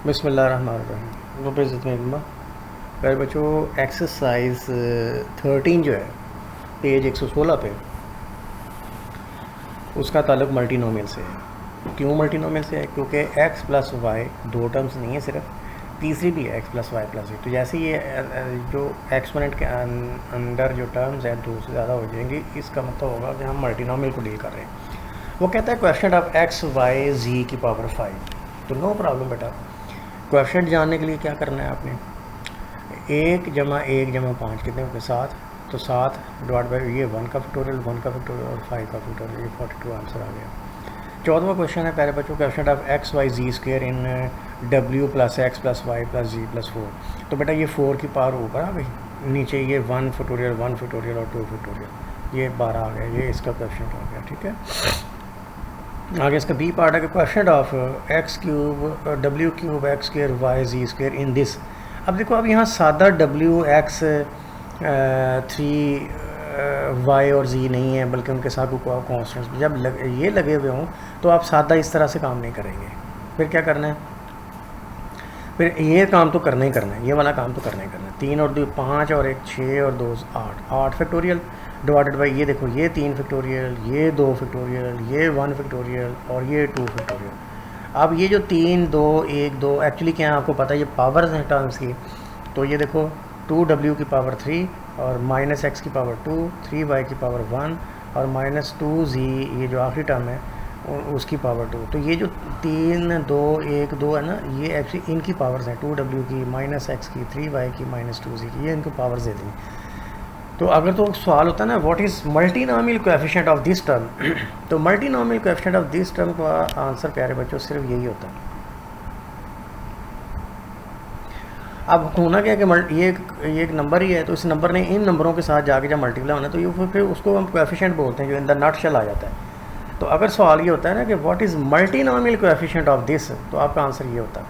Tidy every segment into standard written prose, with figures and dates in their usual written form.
बिस्मिल्लाहिर्रहमानिर्रहीम। वो प्यारे बच्चों, एक्सरसाइज 13 जो है पेज 116 पे, उसका ताल्लुक मल्टीनोमियल से है। क्यों मल्टीनोमियल से है? क्योंकि x प्लस वाई दो टर्म्स नहीं है, सिर्फ तीसरी भी है x प्लस वाई प्लस एक। तो जैसे ये जो एक्सपोनेंट के अंदर जो टर्म्स हैं दो से ज़्यादा हो जाएंगी, इसका मतलब होगा कि हम मल्टीनोमियल को डील कर रहे हैं। वो कहता है question of x y z की पावर 5। तो नो प्रॉब्लम बेटा, क्वेश्चन जानने के लिए क्या करना है आपने, 1 + 1 + 5 कितने होंगे? 7। तो 7 डिवाइड बाई ये 1 का फैक्टोरियल, 1 का फैक्टोरियल और 5 का फैक्टोरियल, ये 42 आंसर आ गया। 14वां क्वेश्चन है प्यारे बच्चों, question of x y z square in w + x + y + z + 4। तो बेटा ये 4 की पावर ऊपर आ गई, नीचे ये 1 फैक्टोरियल, 1 फैक्टोरियल और 2 फैक्टोरियल, ये 12 आ गया। ये इसका क्वेश्चन हो गया, ठीक है। आगे इसका बी पार्ट है कि question of x³ w³ x² y z square in this. अब देखो, अब यहाँ सादा w x 3 y और z नहीं है, बल्कि उनके साथ कोई कॉन्स्टेंट्स जब ये लगे हुए हों तो आप सादा इस तरह से काम नहीं करेंगे। फिर क्या करना है? फिर ये काम तो करना ही करना है, ये वाला काम तो करना ही करना है। 3 और 2 5 और 1 6 और 2 8, 8 फैक्टोरियल डिवाइडेड बाई ये देखो, ये 3 फैक्टोरियल, ये 2 फैक्टोरियल, ये 1 फैक्टोरियल और ये 2 फैक्टोरियल। अब ये जो 3 2 1 2 एक्चुअली क्या है आपको पता है, ये पावर्स हैं टर्म्स की। तो ये देखो 2w की पावर 3 और -x की पावर 2, 3y की पावर 1 और -2z ये जो आखिरी टर्म है उसकी पावर 2। तो ये जो 3 2 1 2 है ना, ये एक्चुअली इनकी पावर्स हैं, 2w की, -x की, 3y की, -2z की, ये इनको पावर्स दे दी। तो अगर तो सवाल होता है ना, what is multinomial coefficient of this term, तो multinomial coefficient of this term का आंसर प्यारे बच्चों सिर्फ यही होता है। अब होना क्या है कि ये एक नंबर ही है, तो इस नंबर ने इन नंबरों के साथ जाके जब मल्टीप्लाई होना, तो ये फिर उसको हम कोएफिशिएंट बोलते हैं, जो इन द नटशेल आ जाता है। तो अगर सवाल ये होता है ना कि what is multinomial coefficient of this, तो आपका आंसर ये होता है।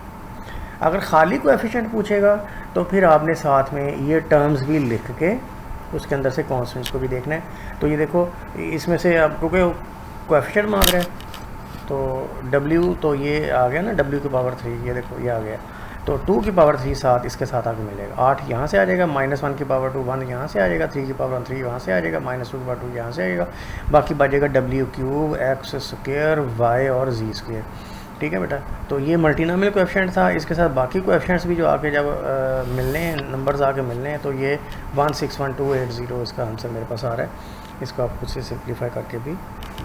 अगर खाली कोएफिशिएंट पूछेगा तो फिर आपने साथ में ये टर्म्स भी लिख के उसके अंदर से कॉन्स्टेंट्स को भी देखना है। तो ये देखो, इसमें से आप क्योंकि कोएफिशिएंट मांग रहे हैं, तो w तो ये आ गया ना, w की पावर 3, ये देखो ये आ गया। तो 2 की पावर 3 7 इसके साथ आगे मिलेगा, 8 यहाँ से आ जाएगा, -1 की पावर 2 1 यहाँ से आ जाएगा, 3 की पावर 3 यहाँ से आ जाएगा, -2 की पावर 2 यहाँ से आएगा, बाकी बचेगा w³ x² y और z स्क्वायर। ठीक है बेटा, तो ये मल्टीनोमियल कोएफिशिएंट था। इसके साथ बाकी कोएफिशिएंट्स भी जो आके जब मिलने हैं, नंबर्स आके मिलने हैं, तो ये 161280 इसका आंसर मेरे पास आ रहा है। इसको आप खुद से सिंप्लीफाई करके भी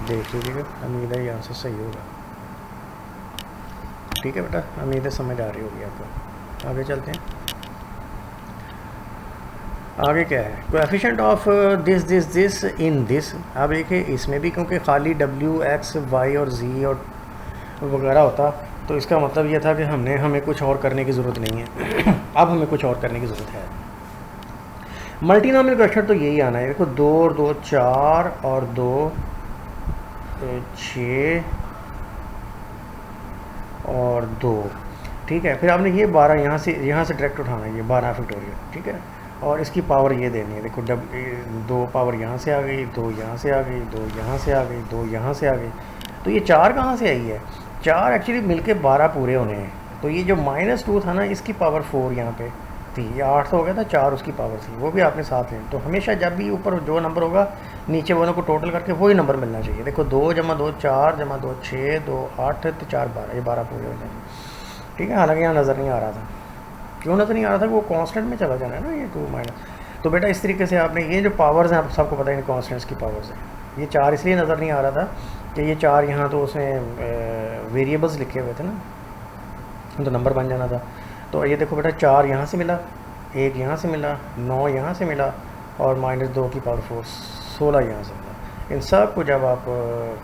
देख लीजिएगा, उम्मीद है ये आंसर सही होगा। ठीक है बेटा, उम्मीद है समझ आ रही होगी आपको। आगे चलते हैं। आगे क्या है, coefficient of this in this. अब देखिए इसमें भी क्योंकि खाली w x y और z और वगैरह होता, तो इसका मतलब ये था कि हमें कुछ और करने की ज़रूरत नहीं है। अब हमें कुछ और करने की ज़रूरत है। मल्टीनोमियल क्वेश्चन तो यही आना है। देखो 2 और 2 4 और 2 6 और 2, ठीक है। फिर आपने ये 12 यहाँ से डायरेक्ट उठाना है, ये 12 फैक्टोरियल, ठीक है। और इसकी पावर ये देनी है, देखो 2 पावर यहाँ से आ गई, 2 यहाँ से आ गई, 2 यहाँ से आ गई, 2 यहाँ से आ गई। तो ये 4 कहाँ से आई है? 4 एक्चुअली मिलके 12 पूरे होने हैं। तो ये जो -2 था ना, इसकी पावर 4 यहाँ पे थी, ये 8 तो हो गया था, 4 उसकी पावर थी, वो भी आपने साथ लें। तो हमेशा जब भी ऊपर जो नंबर होगा, नीचे वालों को टोटल करके वही नंबर मिलना चाहिए। देखो 2 + 2 4 + 2 6 2 8 तो 4 12, ये 12 पूरे हो जाएंगे। ठीक है, हालांकि यहाँ नज़र नहीं आ रहा था। क्यों नज़र नहीं आ रहा था? वो कांस्टेंट में चला जाना है ना, ये 2 - तो बेटा इस तरीके से आपने ये जो पावर्स हैं, आप सबको पता है इन कॉन्स्टेंट्स की पावर्स हैं। ये 4 इसलिए नज़र नहीं आ रहा था कि ये 4 यहाँ तो उसमें वेरिएबल्स लिखे हुए थे ना, तो नंबर बन जाना था। तो ये देखो बेटा 4 यहाँ से मिला, 1 यहाँ से मिला, 9 यहाँ से मिला और -2 की पावर 4 16 यहाँ से मिला। इन सब को जब आप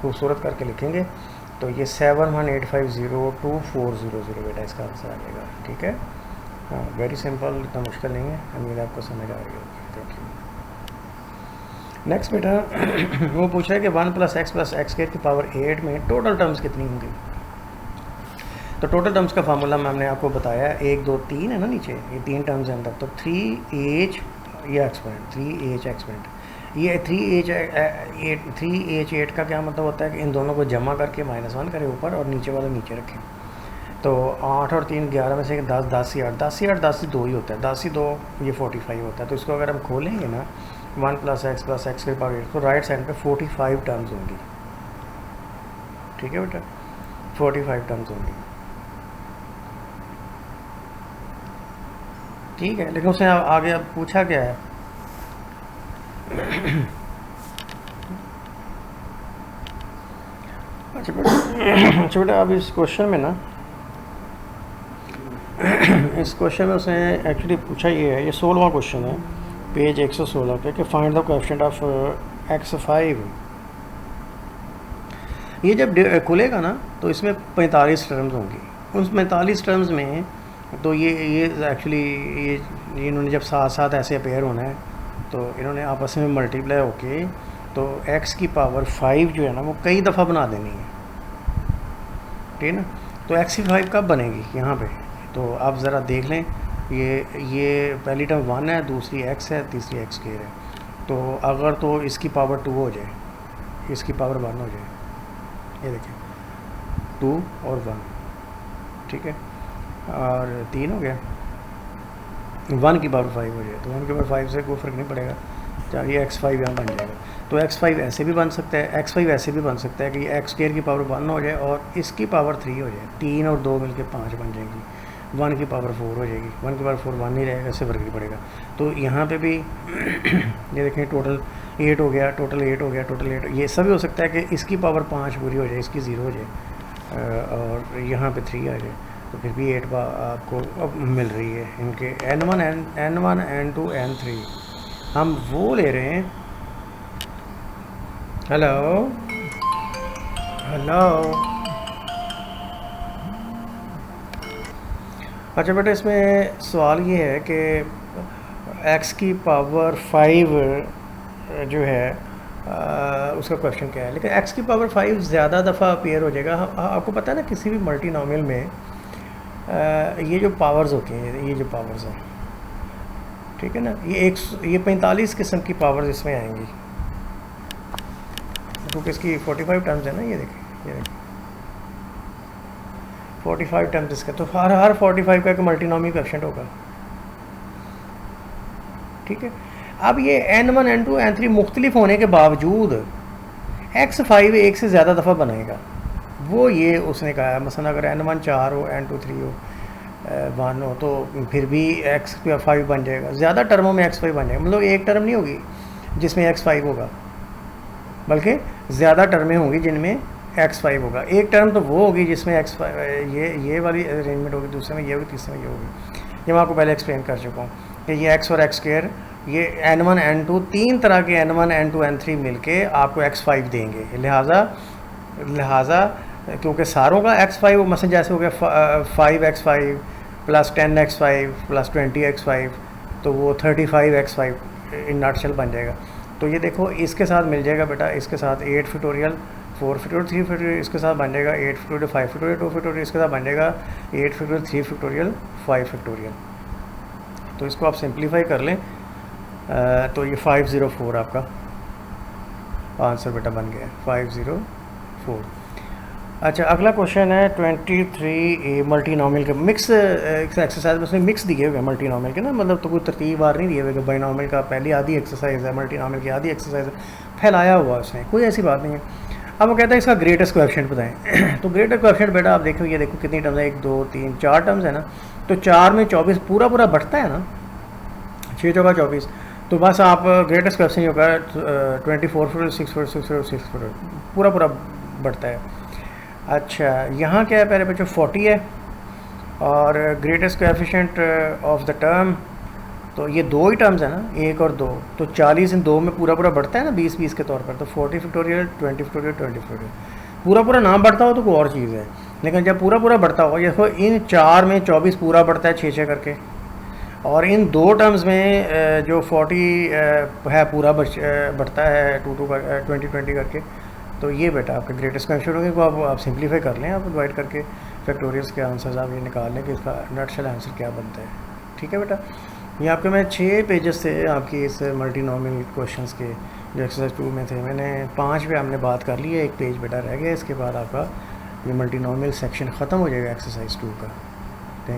खूबसूरत करके लिखेंगे तो ये 7185024000 बेटा इसका आंसर आ जाएगा। ठीक है, हाँ, वेरी सिंपल, इतना मुश्किल नहीं है। उम्मीद है आपको समझ आ रही होगी। Thank you. नेक्स्ट बेटा वो पूछ रहा है कि 1 + x + x² की पावर 8 में टोटल टर्म्स कितनी होंगी। तो टोटल टर्म्स का फार्मूला मैंने आपको बताया है, 1 2 3 है ना नीचे, ये 3 टर्म्स हैं अंदर। तो 3h ये एक्सपोनेंट, 3h एक्सपोनेंट, ये 3h 8 का क्या मतलब होता है कि इन दोनों को जमा करके -1 करें ऊपर और नीचे वाला नीचे रखें। तो 8 और 3 11 में से 10, 10 ही 8, 10 ही 8, 10 ही 2 ही होता है, 10 ही 2 ये 45 होता है। तो इसको अगर हम खोलेंगे ना 1 + x के पावर 8, तो राइट साइड पे 45 टर्म्स होंगी। ठीक है बेटा, 45 टर्म्स होंगी। ठीक है, लेकिन उसने आगे अब पूछा क्या है अच्छा बेटा अब इस क्वेश्चन में ना इस क्वेश्चन में उसने एक्चुअली पूछा ये है, ये 16वां क्वेश्चन है पेज 116 पे कि find the coefficient of x5। ये जब खुलेगा ना तो इसमें 45 टर्म्स होंगी। उन 45 टर्म्स में तो ये एक्चुअली ये इन्होंने जब साथ साथ ऐसे अपेयर होना है तो इन्होंने आपस में मल्टीप्लाई होके तो x की पावर 5 जो है ना वो कई दफ़ा बना देनी है। ठीक है ना, तो x की 5 कब बनेगी यहाँ पे, तो आप ज़रा देख लें। ये पहली टर्म 1 है, दूसरी x है, तीसरी x स्क्वायर है। तो अगर तो इसकी पावर 2 हो जाए, इसकी पावर 1 हो जाए, ये देखिए 2 और 1, ठीक है, और 3 हो गया, 1 की पावर 5 हो जाए तो 1 की पावर 5 से कोई फ़र्क नहीं पड़ेगा, चलिए x5 यहाँ बन जाएगा। तो x5 ऐसे भी बन सकता है, x5 ऐसे भी बन सकता है कि x स्क्वायर की पावर 1 हो जाए और इसकी पावर 3 हो जाए, 3 और 2 मिलके 5 बन जाएगी, 1 की पावर 4 हो जाएगी, 1 की पावर 4 1 नहीं रहेगा, इससे फ़र्क नहीं पड़ेगा। तो यहाँ पे भी ये देखें टोटल 8 हो गया, टोटल 8 हो गया, टोटल 8, ये सब भी हो सकता है कि इसकी पावर 5 पूरी हो जाए, इसकी 0 हो जाए और यहाँ पे 3 आ जाए, तो फिर भी 8 आपको अब मिल रही है। इनके n1 n2 n3 हम वो ले रहे हैं। हेलो अच्छा बेटा, इसमें सवाल ये है कि x की पावर 5 जो है उसका क्वेश्चन क्या है, लेकिन x की पावर 5 ज़्यादा दफ़ा अपीयर हो जाएगा। आपको पता है ना किसी भी मल्टीनोमियल में ये जो पावर्स होती हैं, ये जो पावर्स हैं, ठीक है ना, ये 45 किस्म की पावर्स इसमें आएंगी, क्योंकि इसकी 45 टर्म्स है ना, ये देखिए 45 टर्म्स इसका, तो हर 45 का एक मल्टीनोमियल कोएफिशिएंट होगा। ठीक है, अब ये n1 n2 n3 मुख्तलिफ होने के बावजूद x5 एक से ज़्यादा दफ़ा बनाएगा, वो ये उसने कहा है। मसलन अगर n1 4 हो, n2 3 हो, 1 हो, तो फिर भी x5 बन जाएगा, ज़्यादा टर्मों में x5 बन जाएगा, मतलब एक टर्म नहीं होगी जिसमें x5 होगा, बल्कि ज़्यादा टर्में होंगी जिनमें x5 होगा। एक टर्म तो वो होगी जिसमें x5 ये वाली अरेंजमेंट होगी, दूसरे में ये होगी, तीसरे में ये होगी। ये मैं आपको पहले एक्सप्लेन कर चुका हूँ कि ये x और x स्क्वायर, ये n1 n2 तीन तरह के n1 n2 n3 मिलके आपको x5 देंगे। लिहाजा क्योंकि सारों का x5 मसलन जैसे हो गया 5x5 + 10x5 + 20x5, तो वो 35x5 इन नटशेल बन जाएगा। तो ये देखो इसके साथ मिल जाएगा बेटा, इसके साथ 8 फैक्टोरियल 4 फैक्टोरियल 3 फैक्टोरियल, इसके साथ बन जाएगा 8 फैक्टोरियल 5 फैक्टोरियल 2 फैक्टोरियल, इसके साथ बन जाएगा 8 फैक्टोरियल 3 फैक्टोरियल 5 फैक्टोरियल। तो इसको आप सिंप्लीफाई कर लें तो ये 504 आपका आंसर बेटा बन गया है, 504। अच्छा, अगला क्वेश्चन है 23A मल्टीनोमियल के मिक्स एक्सरसाइज में। उसमें मिक्स दिए हुए मल्टीनोमियल के ना, मतलब तो कोई तरतीबवार नहीं दिए हुए कि बाइनोमियल का पहली आधी एक्सरसाइज है, मल्टीनोमियल की आधी एक्सरसाइज है, फैलाया हुआ उसने, कोई ऐसी बात नहीं है। अब वो कहता है इसका ग्रेटेस्ट कोएफिशिएंट बताएं। तो ग्रेटेस्ट कोएफिशिएंट बेटा आप देखो, ये देखो कितनी टर्म्स है, 1 2 3 4 टर्म्स है ना, तो 4 में 24 पूरा बढ़ता है ना, 6 चौका 24, तो बस आप ग्रेटेस्ट कोएफिशिएंट होगा 24 6 पूरा बढ़ता है। अच्छा, यहाँ क्या है पहले बच्चों 40 है, और greatest coefficient of the term, तो ये 2 ही टर्म्स है ना, 1 और 2, तो 40 इन 2 में पूरा बढ़ता है ना 20 के तौर पर, तो 40 फैक्टोरियल 20 फैक्टोरियल 20 फैक्टोरियल। पूरा ना बढ़ता हो तो कोई और चीज़ है, लेकिन जब पूरा बढ़ता हो, जैसे इन 4 में 24 पूरा बढ़ता है 6 करके, और इन 2 टर्म्स में जो 40 है पूरा बढ़ता है 2 20 करके। तो ये बेटा आपका ग्रेटेस्ट कोएफिशिएंट होगा, को आप सिंप्लीफाई कर लें, आप डिवाइड करके फैक्टोरियल्स के आंसर्स आप ये निकाल लें कि इसका नटशेल आंसर क्या बनता है। ठीक है बेटा, ये आपके मैं 6 पेजेस थे आपकी इस मल्टीनोमियल क्वेश्चंस के जो एक्सरसाइज 2 में थे, मैंने 5 पे हमने बात कर ली है, 1 पेज बेटा रह गया, इसके बाद आपका ये मल्टीनोमियल सेक्शन ख़त्म हो जाएगा एक्सरसाइज 2 का।